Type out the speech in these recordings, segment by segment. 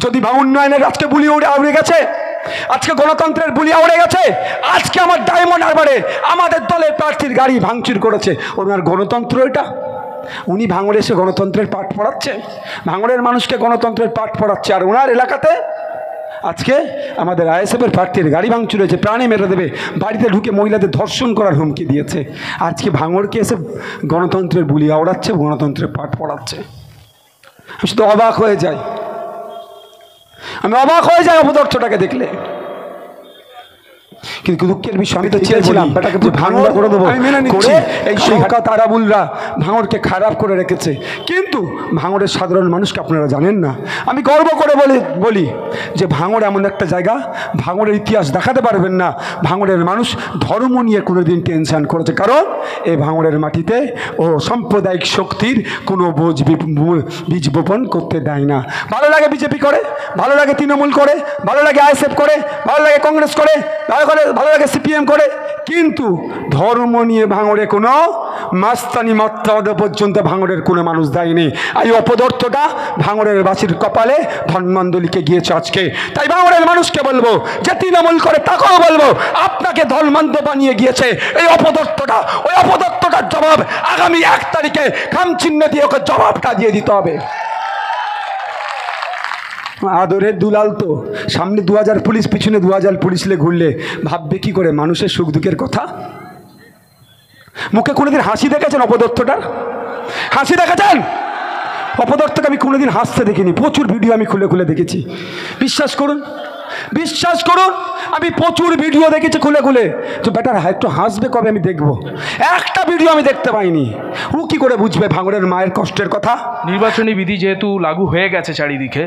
যদি বা উন্নয়নের আজকে বুলি উড়ে গেছে, আজকে গণতন্ত্রের বুলি উড়ে গেছে, আজকে আমার ডায়মন্ড হারবারে আমাদের দলের প্রার্থীর গাড়ি ভাঙচুর করেছে, ওনার গণতন্ত্র এটা? উনি ভাঙড়ে এসে গণতন্ত্রের পাঠ পড়াচ্ছে, ভাঙড়ের মানুষকে গণতন্ত্রের পাঠ পড়াচ্ছে, আর ওনার এলাকাতে আজকে আমাদের আইএসএফের প্রার্থীর গাড়ি ভাঙচুর হয়েছে, প্রাণে মেরে দেবে, বাড়িতে ঢুকে মহিলাদের ধর্ষণ করার হুমকি দিয়েছে। আজকে ভাঙড়কে এসে গণতন্ত্রের বুলি আওড়াচ্ছে, গণতন্ত্রের পাঠ পড়াচ্ছে। আমি শুধু অবাক হয়ে যাই, আমি অবাক হয়ে যাই অপদার্থটাকে দেখলে। কিন্তু দুঃখের বিষয়, আমি তো চেয়েছিলাম বেটাকে ভাঙড় করে দেবো, আমি মেনে নিচ্ছি, এই শওকত আরাবুলরা ভাঙড়কে খারাপ করে রেখেছে, কিন্তু ভাঙড়ের সাধারণ মানুষকে আপনারা জানেন না। আমি গর্ব করে বলি যে ভাঙড় এমন একটা জায়গা, ভাঙড়ের ইতিহাস দেখাতে পারবেন না ভাঙড়ের মানুষ ধর্ম নিয়ে কোনোদিন টেনশন করেছে, কারণ এই ভাঙড়ের মাটিতে ও সাম্প্রদায়িক শক্তির কোনো বীজ বপন করতে দেয় না। ভালো লাগে বিজেপি করে, ভালো লাগে তৃণমূল করে, ভালো লাগে আইএসএফ করে, ভালো লাগে কংগ্রেস করে, ভালো লাগে সিপিএম করে, কিন্তু ধর্ম নিয়ে ভাঙড়ে কোনো মাস্তানি মাত্রা পর্যন্ত ভাঙড়ের কোনো মানুষ দেয়নি। এই অপদার্থটা ভাঙড়ের বাসীর কপালে ধর্মান্দলিকে গিয়েছে আজকে। তাই ভাঙড়ের মানুষকে বলবো, যে তৃণমূল করে তাকেও বলবো, আপনাকে ধর্মান্ধ বানিয়ে গিয়েছে এই অপদার্থটা। ওই অপদার্থটার জবাব আগামী 1 তারিখে খামচিহ্ন দিয়ে ওকে জবাবটা দিয়ে দিতে হবে। আদরের দুলাল তো সামনে 2000 পুলিশ, পিছনে 2000 পুলিশ লে ঘুরলে ভাববে কি করে মানুষের সুখ দুঃখের কথা? মুখে কোনোদিন হাসি দেখেছেন অপদার্থটার? হাসি দেখেছেন? অপদার্থকে আমি কোনোদিন হাসতে দেখিনি, প্রচুর ভিডিও আমি খুলে খুলে দেখেছি, বিশ্বাস করুন, বিশ্বাস করুন, আমি প্রচুর ভিডিও দেখেছি খুলে খুলে। তো বেটার একটু হাসবে কবে আমি দেখবো? একটা ভিডিও আমি দেখতে পাইনি। ও কি করে বুঝবে ভাঙড়ের মায়ের কষ্টের কথা? নির্বাচনী বিধি যেহেতু লাগু হয়ে গেছে চারিদিকে,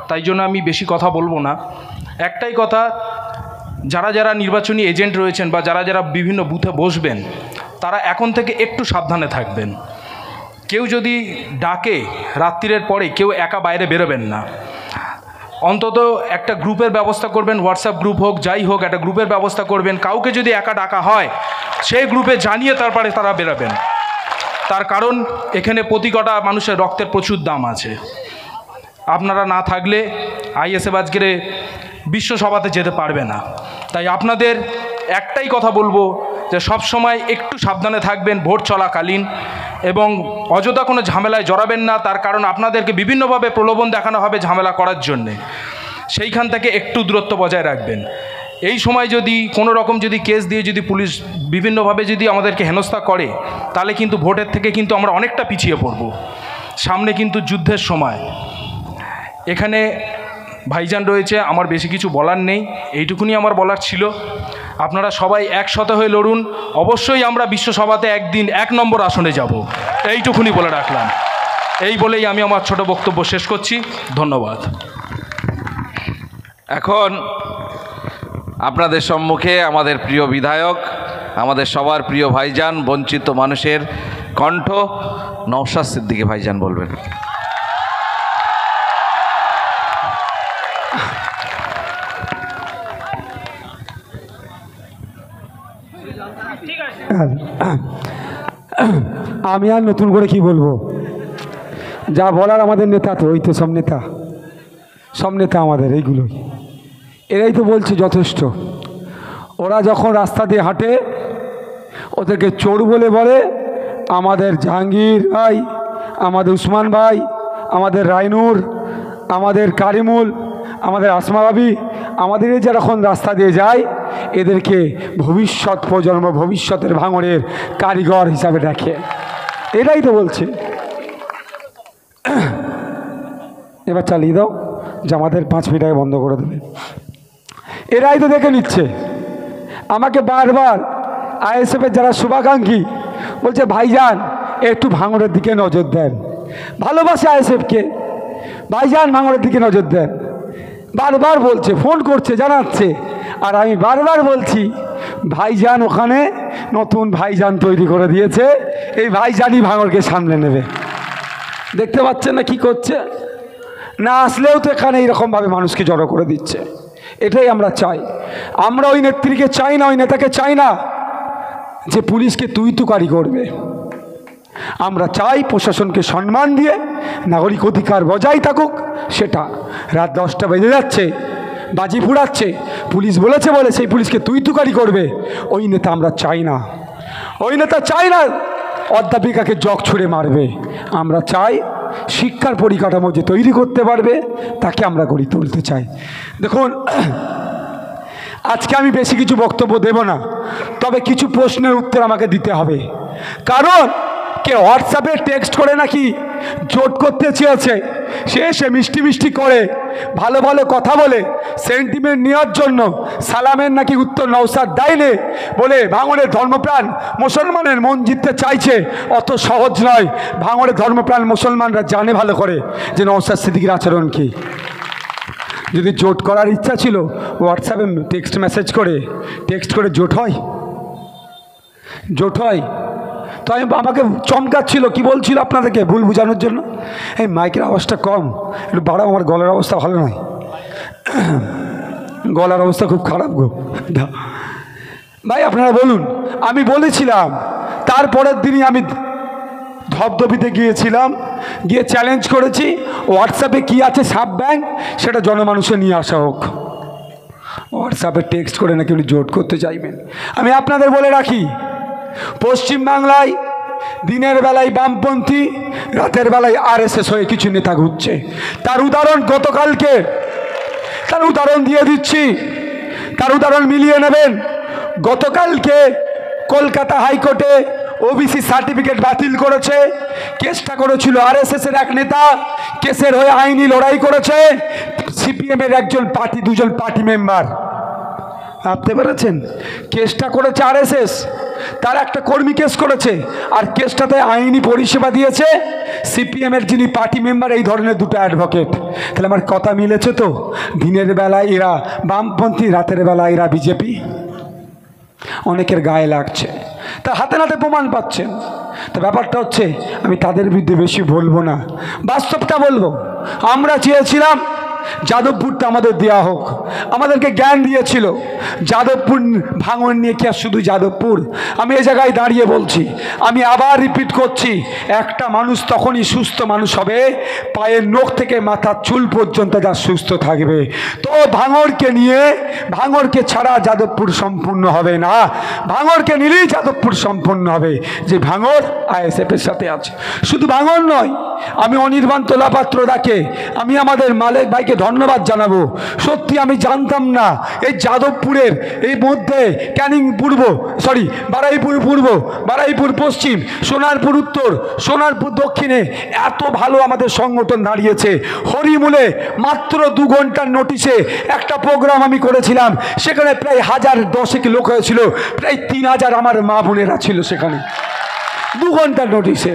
তাই জন্য আমি বেশি কথা বলবো না। একটাই কথা, যারা যারা নির্বাচনী এজেন্ট রয়েছেন বা যারা যারা বিভিন্ন বুথে বসবেন, তারা এখন থেকে একটু সাবধানে থাকবেন। কেউ যদি ডাকে রাত্রিরের পরে, কেউ একা বাইরে বেরোবেন না। অন্তত একটা গ্রুপের ব্যবস্থা করবেন, হোয়াটসঅ্যাপ গ্রুপ হোক, যাই হোক, একটা গ্রুপের ব্যবস্থা করবেন। কাউকে যদি একা ডাকা হয়, সেই গ্রুপে জানিয়ে তারপরে তারা বেরোবেন। তার কারণ এখানে প্রতি কটা মানুষের রক্তের প্রচুর দাম আছে। আপনারা না থাকলে আইএসএফ আজকের বিশ্বসভাতে যেতে পারবে না। তাই আপনাদের একটাই কথা বলবো যে সব সময় একটু সাবধানে থাকবেন ভোট চলাকালীন, এবং অযথা কোনো ঝামেলায় জড়াবেন না। তার কারণ আপনাদেরকে বিভিন্নভাবে প্রলোভন দেখানো হবে ঝামেলা করার জন্যে, সেইখান থেকে একটু দূরত্ব বজায় রাখবেন। এই সময় যদি কোনো রকম যদি কেস দিয়ে যদি পুলিশ বিভিন্নভাবে যদি আমাদেরকে হেনস্থা করে, তাহলে কিন্তু ভোটের থেকে কিন্তু আমরা অনেকটা পিছিয়ে পড়ব। সামনে কিন্তু যুদ্ধের সময়। এখানে ভাইজান রয়েছে, আমার বেশি কিছু বলার নেই, এইটুকুনি আমার বলার ছিল। আপনারা সবাই একসাথে হয়ে লড়ুন। অবশ্যই আমরা বিশ্বসভাতে একদিন 1 নম্বর আসনে যাব, এইটুকুনি বলে রাখলাম। এই বলেই আমি আমার ছোট বক্তব্য শেষ করছি। ধন্যবাদ। এখন আপনাদের সম্মুখে আমাদের প্রিয় বিধায়ক, আমাদের সবার প্রিয় ভাইজান, বঞ্চিত মানুষের কণ্ঠ নওশাদ সিদ্দিকী ভাইজান বলবেন। আমি আর নতুন করে কি বলবো? যা বলার আমাদের নেতা তো, ওই তো সব নেতা আমাদের এইগুলোই, এরাই তো বলছে যথেষ্ট। ওরা যখন রাস্তা দিয়ে হাঁটে, ওদেরকে চোর বলে বলে আমাদের জাহাঙ্গীর ভাই, আমাদের উসমান ভাই, আমাদের রাইনুর, আমাদের কারিমুল, আমাদের আসমা ভাবি, আমাদের এই যখন রাস্তা দিয়ে যায়, এদেরকে ভবিষ্যৎ প্রজন্ম, ভবিষ্যতের ভাঙড়ের কারিগর হিসাবে দেখে। এটাই তো বলছে। এবার চালিয়ে দাও, যে আমাদের 5 মিনিট আগে বন্ধ করে দেবে। এরাই তো দেখে নিচ্ছে। আমাকে বারবার আইএসএফের যারা শুভাকাঙ্ক্ষী বলছে, ভাইজান একটু ভাঙড়ের দিকে নজর দেন। ভালোবাসে আইএসএফকে, ভাইজান ভাঙড়ের দিকে নজর দেন। বারবার বলছে, ফোন করছে, জানাচ্ছে। আর আমি বারবার বলছি, ভাইজান ওখানে নতুন ভাইজান তৈরি করে দিয়েছে, এই ভাইজানই ভাঙড়কে সামলে নেবে। দেখতে পাচ্ছেন না কি করছে? না আসলেও তো এখানে এইরকমভাবে মানুষকে জড়ো করে দিচ্ছে। এটাই আমরা চাই। আমরা ওই নেত্রীকে চাই না, ওই নেতাকে চাই না যে পুলিশকে তুই তুকারি করবে। আমরা চাই প্রশাসনকে সম্মান দিয়ে নাগরিক অধিকার বজায় থাকুক। সেটা রাত 10টা বেজে যাচ্ছে, বাজি ফুরাচ্ছে, পুলিশ বলেছে বলে সেই পুলিশকে তুই তুকারি করবে, ওই নেতা আমরা চাই না। ওই নেতা চাই না অধ্যাপিকাকে জগ ছুঁড়ে মারবে। আমরা চাই শিক্ষার পরিকাঠামো যে তৈরি করতে পারবে তাকে আমরা গড়ে তুলতে চাই। দেখুন, আজকে আমি বেশি কিছু বক্তব্য দেব না, তবে কিছু প্রশ্নের উত্তর আমাকে দিতে হবে। কারণ কে হোয়াটসঅ্যাপে টেক্সট করে নাকি জোট করতে চেয়েছে, সে মিষ্টি মিষ্টি করে ভালো ভালো কথা বলে সেন্টিমেন্ট নেওয়ার জন্য সালামের নাকি উত্তর নওশাদ দেয়নি বলে ভাঙড়ের ধর্মপ্রাণ মুসলমানের মন জিততে চাইছে। অত সহজ নয়। ভাঙড়ের ধর্মপ্রাণ মুসলমানরা জানে ভালো করে যে নওশাদ সিদ্দিকীর আচরণ কী। যদি জোট করার ইচ্ছা ছিল হোয়াটসঅ্যাপে টেক্সট করে জোট হয়? তো আমাকে চমকাচ্ছিল, কি বলছিল আপনাদেরকে ভুল বোঝানোর জন্য। এই মাইকের আওয়াজটা কম একটু বাড়াও, আমার গলার অবস্থা ভালো নয়, গলার অবস্থা খুব খারাপ গো ভাই। আপনারা বলুন, আমি বলেছিলাম, তারপরের দিনই আমি ধবধবিতে গিয়েছিলাম, গিয়ে চ্যালেঞ্জ করেছি হোয়াটসঅ্যাপে কি আছে সাব ব্যাংক সেটা জনমানুষে নিয়ে আসা হোক। হোয়াটসঅ্যাপে টেক্সট করে নাকি উনি জোট করতে চাইবেন। আমি আপনাদের বলে রাখি, পশ্চিমবাংলায় দিনের বেলায় বামপন্থী, রাতের বেলায় RSS হয়ে কিছু নেতা ঘুরছে। তার উদাহরণ গতকালকে, তার উদাহরণ দিয়ে দিচ্ছি, তার উদাহরণ মিলিয়ে নেবেন। গতকালকে কলকাতা হাইকোর্টে ওবিসি সার্টিফিকেট বাতিল করেছে। কেসটা করেছিল RSS-এর এক নেতা, কেসের হয়ে আইনি লড়াই করেছে CPM-এর দুজন পার্টি মেম্বার। ভাবতে পেরেছেন? কেসটা করেছে RSS, তার একটা কর্মী কেস করেছে, আর কেসটাতে আইনি পরিষেবা দিয়েছে CPM-এর যিনি পার্টি মেম্বার, এই ধরনের দুটো অ্যাডভোকেট। তাহলে আমার কথা মিলেছে তো? দিনের বেলায় এরা বামপন্থী, রাতের বেলায় এরা বিজেপি। অনেকের গায়ে লাগছে, তা হাতে নাতে প্রমাণ পাচ্ছেন। তো ব্যাপারটা হচ্ছে, আমি তাদের বিরুদ্ধে বেশি বলবো না, বাস্তবটা বলবো। আমরা চেয়েছিলাম যাদবপুরটা আমাদের দেওয়া হোক, আমাদেরকে জ্ঞান দিয়েছিল। যাদবপুর ভাঙন নিয়ে কি আর শুধু যাদবপুর? আমি এই জায়গায় দাঁড়িয়ে বলছি, আমি আবার রিপিট করছি, একটা মানুষ তখনই সুস্থ মানুষ হবে পায়ের নখ থেকে মাথার চুল পর্যন্ত যা সুস্থ থাকবে। তো ভাঙড়কে ছাড়া যাদবপুর সম্পূর্ণ হবে না। ভাঙড়কে নিলেই যাদবপুর সম্পূর্ণ হবে, যে ভাঙড় ISF-এর সাথে আছে। শুধু ভাঙড় নয়, আমি অনির্বাণ তোলাপাত্র দাকে, আমি আমাদের মালিক ভাইকে ধন্যবাদ জানাবো। সত্যি আমি জানতাম না এই যাদবপুরের এই মধ্যে বারুইপুর পূর্ব, বারুইপুর পশ্চিম, সোনারপুর উত্তর, সোনারপুর দক্ষিণে এত ভালো আমাদের সংগঠন দাঁড়িয়েছে। হরিমূলে মাত্র 2 ঘন্টার নোটিশে একটা প্রোগ্রাম আমি করেছিলাম, সেখানে প্রায় 1010 লোক হয়েছিল, প্রায় 3000 আমার মা বোনেরা ছিল সেখানে। 2 ঘন্টার নোটিশে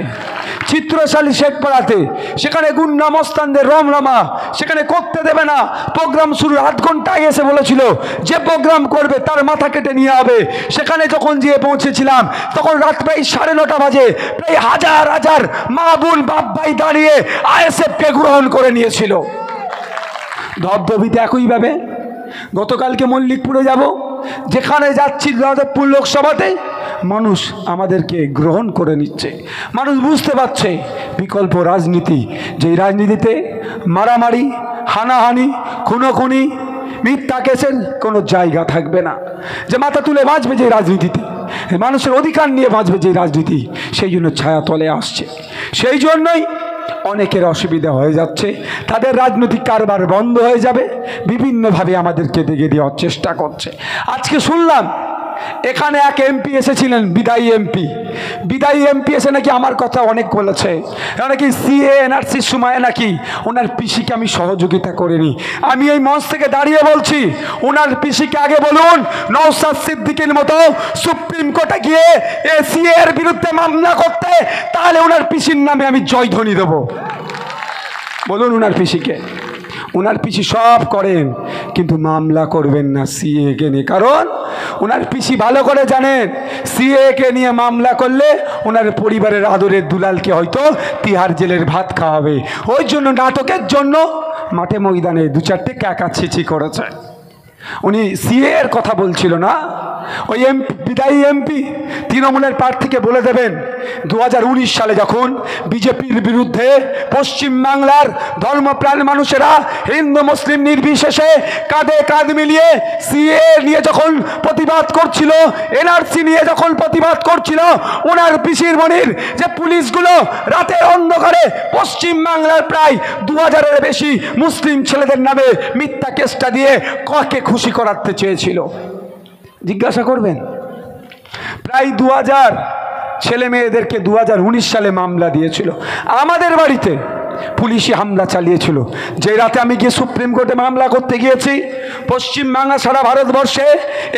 চিত্রশালী শেখপাড়াতে, সেখানে গুন্ডা মস্তানদের রমরমা, সেখানে করতে দেবে না। প্রোগ্রাম শুরু 8 ঘন্টা আগে এসে বলেছিল যে প্রোগ্রাম করবে তার মাথা কেটে নিয়ে হবে। সেখানে যখন গিয়ে পৌঁছেছিলাম তখন রাত প্রায় 9:30 বাজে, প্রায় হাজার মা বোন বাপ ভাই দাঁড়িয়ে ISF-কে গ্রহণ করে নিয়েছিল। ধবধবিতে একইভাবে গতকালকে মল্লিকপুরে যাব, যেখানে যাচ্ছি যাদবপুর লোকসভাতে, মানুষ আমাদেরকে গ্রহণ করে নিচ্ছে। মানুষ বুঝতে পারছে বিকল্প রাজনীতি, যেই রাজনীতিতে মারামারি, হানাহানি, খুনোখুনি, মিথ্যা কেসের কোনো জায়গা থাকবে না, যে মাথা তুলে বাঁচবে যে রাজনীতিতে, মানুষের অধিকার নিয়ে বাঁচবে যে রাজনীতি, সেই জন্য ছায়াতলে আসছে। সেই জন্যই অনেকের অসুবিধা হয়ে যাচ্ছে, তাদের রাজনৈতিক কারবার বন্ধ হয়ে যাবে, বিভিন্নভাবে আমাদেরকে দেখে দেওয়ার চেষ্টা করছে। আজকে শুনলাম এখানে এক MP এসেছিলেন, বিদায়ী MP এসে নাকি আমার কথা অনেক বলেছে, নাকি CA NRCর সময় নাকি ওনার পিসিকে আমি সহযোগিতা করিনি। আমি এই মঞ্চ থেকে দাঁড়িয়ে বলছি, ওনার পিসিকে আগে বলুন নওশাদ সিদ্দিকীর মতো সুপ্রিম কোর্টে গিয়ে CA এর বিরুদ্ধে মামলা করতে, তাহলে ওনার পিসির নামে আমি জয়ধ্বনি দেব। বলুন ওনার পিসিকে। ওনার পিসি সব করেন, কিন্তু মামলা করবেন না CA-কে নিয়ে। কারণ ওনার পিসি ভালো করে জানেন CA-কে নিয়ে মামলা করলে ওনার পরিবারের আদরের দুলালকে হয়তো তিহার জেলের ভাত খাওয়াবে। ওই জন্য নাটকের জন্য মাঠে ময়দানে 2-4টে ক্যাকা ছিচি করেছে। উনি CA-এর কথা বলছিল না, ওই বিদায়ী এমপি তৃণমূলের প্রার্থীকে বলে দেবেন 2019 সালে যখন বিজেপির বিরুদ্ধে পশ্চিমবাংলার ধর্মপ্রাণ মানুষেরা হিন্দু মুসলিম নির্বিশেষে কাঁধে কাঁধ মিলিয়ে সিএ নিয়ে যখন প্রতিবাদ করছিল, এনআরসি নিয়ে যখন প্রতিবাদ করছিল, ওনার পিসির মনির যে পুলিশগুলো রাতের অন্ধকারে পশ্চিমবাংলার প্রায় 2000-এর বেশি মুসলিম ছেলেদের নামে মিথ্যা কেসটা দিয়ে কাকে খুশি করাতে চেয়েছিল জিজ্ঞাসা করবেন। প্রায় 2000 ছেলে মেয়েদেরকে 2019 সালে মামলা দিয়েছিল। আমাদের বাড়িতে পুলিশি হামলা চালিয়েছিল। যে রাতে আমি গিয়ে সুপ্রিম কোর্টে মামলা করতে গিয়েছি, পশ্চিমবাংলা সারা ভারতবর্ষে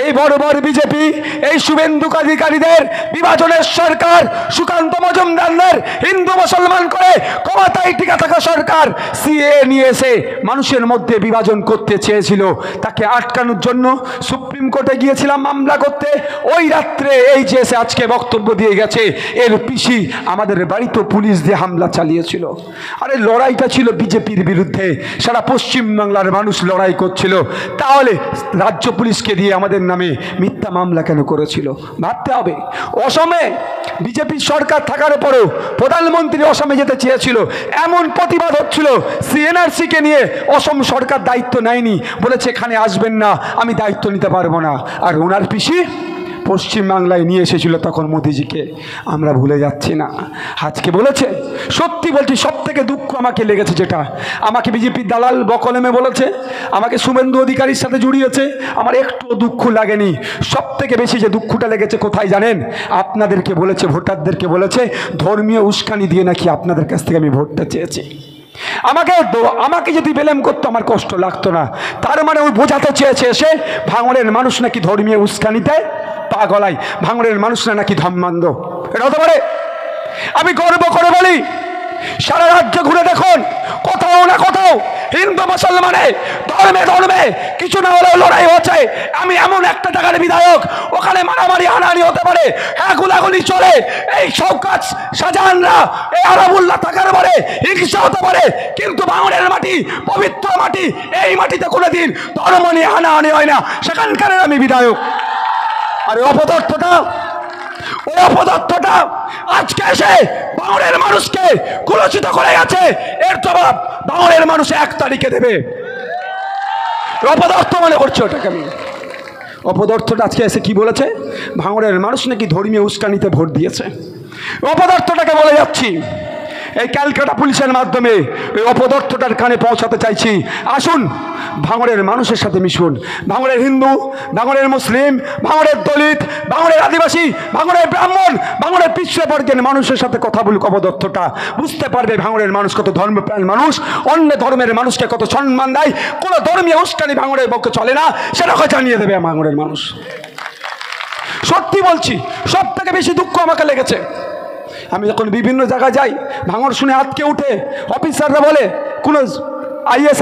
এই বড় বড় বিজেপি, এই শুভেন্দু অধিকারীদের বিভাজনের সরকার, সুকান্ত মজুমদারদের হিন্দু মুসলমান করে ক্ষমতায় টিকে থাকা সরকার সিএ নিয়ে এসে মানুষের মধ্যে বিভাজন করতে চেয়েছিল। তাকে আটকানোর জন্য সুপ্রিম কোর্টে গিয়েছিলাম মামলা করতে। ওই রাত্রে এই যে এসে আজকে বক্তব্য দিয়ে গেছে, এর পিসি আমাদের বাড়িতেও পুলিশ দিয়ে হামলা চালিয়েছিল। আরে লড়াইটা ছিল বিজেপির বিরুদ্ধে, সারা পশ্চিমবাংলার মানুষ লড়াই করছিল, তাহলে রাজ্য পুলিশকে দিয়ে আমাদের নামে মিথ্যা মামলা কেন করেছিল? ভাবতে হবে। অসমে বিজেপি সরকার থাকার পরেও প্রধানমন্ত্রী অসমে যেতে চেয়েছিল, এমন প্রতিবাদ হচ্ছিল, সিএনআরসিকে নিয়ে অসম সরকার দায়িত্ব নেয়নি, বলেছে এখানে আসবেন না, আমি দায়িত্ব নিতে পারবো না। আর ওনার পিসি পশ্চিমবাংলায় নিয়ে এসেছিল তখন মোদিজিকে। আমরা ভুলে যাচ্ছি না। আজকে বলেছে, সত্যি বলছি, সব থেকে দুঃখ আমাকে লেগেছে যেটা, আমাকে বিজেপির দালাল বকলেমে বলেছে, আমাকে শুভেন্দু অধিকারীর সাথে জড়িয়েছে, আমার একটু দুঃখ লাগেনি। সব থেকে বেশি যে দুঃখটা লেগেছে কোথায় জানেন? আপনাদেরকে বলেছে, ভোটারদেরকে বলেছে, ধর্মীয় উস্কানি দিয়ে নাকি আপনাদের কাছ থেকে আমি ভোটটা চেয়েছি। আমাকে যদি বেলেম করতো আমার কষ্ট লাগতো না। তার মানে ওই বোঝাতে চেয়েছে এসে ভাঙড়ের মানুষ নাকি ধর্মীয় উস্কানিতে পা গলায়, ভাঙড়ের মানুষরা নাকি ধর্মান্ধ। এটা হতে পারে? আমি গর্ব করে বলি, সারা রাজ্য ঘুরে দেখুন, কোথাও না কোথাও হিন্দু মুসলমানে ধর্মে ধর্মে কিছু না হলেও লড়াই হচ্ছে। আমি এমন একটা জায়গার বিধায়ক, ওখানে মারামারি হানাহানি হতে পারে, হ্যাঁ গোলাগুলি চলে, এই শওকত শাহজাহানরা, এই আরাবুল্লাহ থাকার পরে হিংসা হতে পারে, কিন্তু ভাঙড়ের মাটি পবিত্র মাটি, এই মাটিতে কোনোদিন ধর্ম নিয়ে হানাহানি হয় না, সেখানকার আমি বিধায়ক। আর ওই অপদার্থটা আজকে এসে ভাঙড়ের মানুষকে কুলসিত করে গেছে, এর জবাব ভাঙড়ের মানুষ 1 তারিখে দেবে। অপদার্থ মনে করছে ওটাকে আমি। অপদার্থটা আজকে এসে কি বলেছে? ভাঙড়ের মানুষ নাকি ধর্মীয় উস্কানিতে ভোট দিয়েছে। অপদার্থটাকে বলে যাচ্ছি, এই ক্যালকাটা পুলিশের মাধ্যমে ওই অপদার্থটার কানে পৌঁছাতে চাইছি। আসুন, ভাঙড়ের মানুষের সাথে মিশুন। ভাঙড়ের হিন্দু, ভাঙড়ের মুসলিম, ভাঙড়ের দলিত, ভাঙড়ের আদিবাসী, ভাঙড়ের ব্রাহ্মণ, ভাঙড়ের পিছড়ে মানুষের সাথে কথা বলুক। অপদার্থটা বুঝতে পারবে ভাঙড়ের মানুষ কত ধর্মপ্রাণ মানুষ, অন্য ধর্মের মানুষকে কত সম্মান দেয়, কোনো ধর্মীয় উস্কানি ভাঙড়ের পক্ষে চলে না, সেটাকে জানিয়ে দেবে ভাঙড়ের মানুষ। সত্যি বলছি, সব থেকে বেশি দুঃখ আমাকে লেগেছে, আমি যখন বিভিন্ন জায়গায় যাই, ভাঙড় শুনে আটকে উঠে অফিসাররা বলে, কোনো আইএস